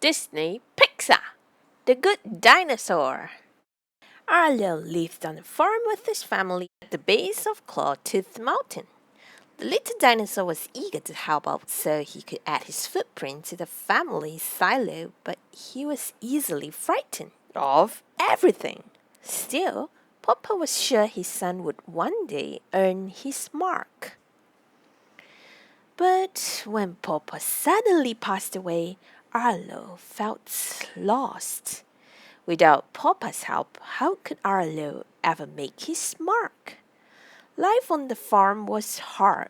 Disney Pixar The Good Dinosaur. Arlo lived on a farm with his family at the base of Clawtooth Mountain. The little dinosaur was eager to help out so he could add his footprint to the family's silo, but he was easily frightened of everything. Still, Papa was sure his son would one day earn his mark. But when Papa suddenly passed away, Arlo felt lost. Without Papa's help, how could Arlo ever make his mark? Life on the farm was hard.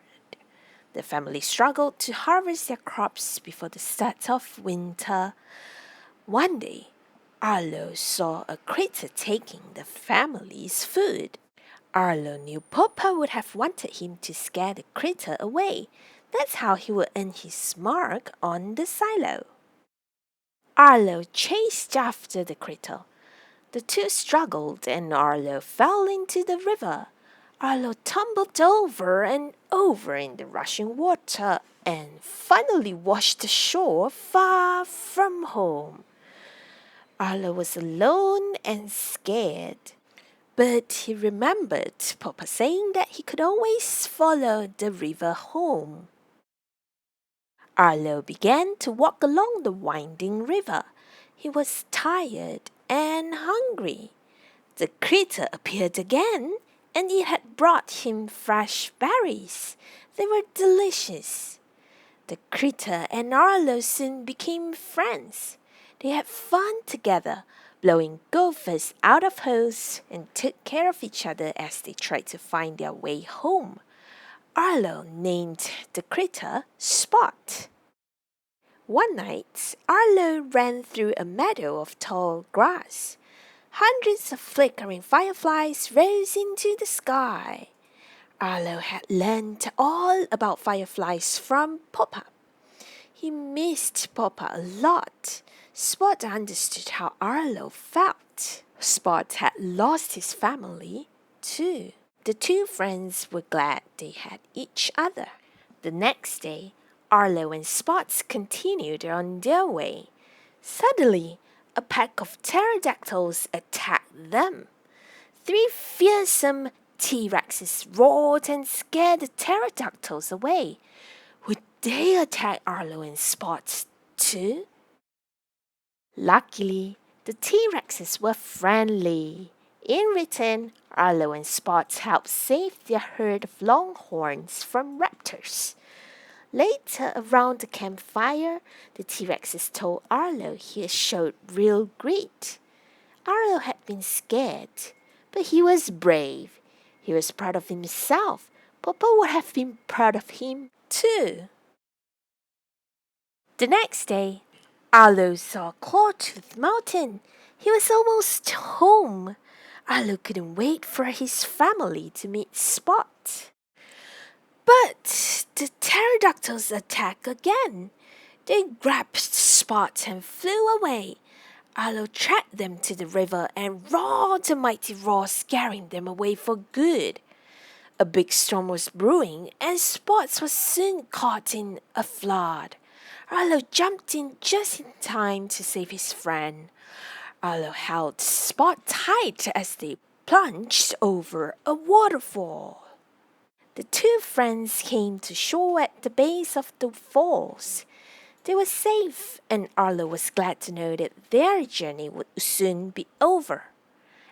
The family struggled to harvest their crops before the start of winter. One day, Arlo saw a critter taking the family's food. Arlo knew Papa would have wanted him to scare the critter away. That's how he would earn his mark on the silo. Arlo chased after the critter. The two struggled and Arlo fell into the river. Arlo tumbled over and over in the rushing water and finally washed ashore far from home. Arlo was alone and scared, but he remembered Papa saying that he could always follow the river home. Arlo began to walk along the winding river. He was tired and hungry. The critter appeared again, and it had brought him fresh berries. They were delicious. The critter and Arlo soon became friends. They had fun together, blowing gophers out of holes, and took care of each other as they tried to find their way home. Arlo named the critter Spot. One night, Arlo ran through a meadow of tall grass. Hundreds of flickering fireflies rose into the sky. Arlo had learned all about fireflies from Papa. He missed Papa a lot. Spot understood how Arlo felt. Spot had lost his family, too. The two friends were glad they had each other. The next day, Arlo and Spot continued on their way. Suddenly, a pack of pterodactyls attacked them. 3 fearsome T-Rexes roared and scared the pterodactyls away. Would they attack Arlo and Spot too? Luckily, the T-Rexes were friendly. In return, Arlo and Spot helped save their herd of longhorns from raptors. Later, around the campfire, the T-Rexes told Arlo he showed real grit. Arlo had been scared, but he was brave. He was proud of himself. Papa would have been proud of him too. The next day, Arlo saw Clawtooth Mountain. He was almost home. Arlo couldn't wait for his family to meet Spot. But the pterodactyls attacked again. They grabbed Spot and flew away. Arlo tracked them to the river and roared a mighty roar, scaring them away for good. A big storm was brewing, and Spot was soon caught in a flood. Arlo jumped in just in time to save his friend. Arlo held Spot tight as they plunged over a waterfall. The two friends came to shore at the base of the falls. They were safe, and Arlo was glad to know that their journey would soon be over.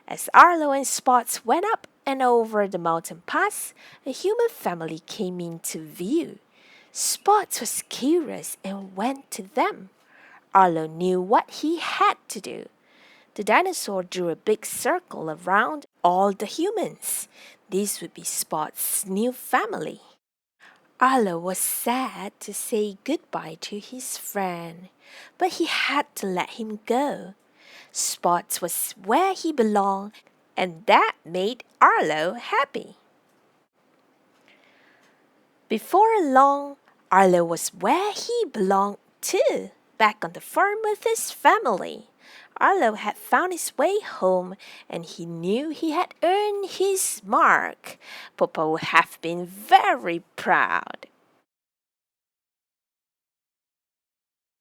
As Arlo and Spot went up and over the mountain pass, a human family came into view. Spot was curious and went to them. Arlo knew what he had to do. The dinosaur drew a big circle around all the humans. This would be Spot's new family. Arlo was sad to say goodbye to his friend, but he had to let him go. Spot was where he belonged, and that made Arlo happy. Before long, Arlo was where he belonged too, back on the farm with his family. Arlo had found his way home, and he knew he had earned his mark. Papa would have been very proud.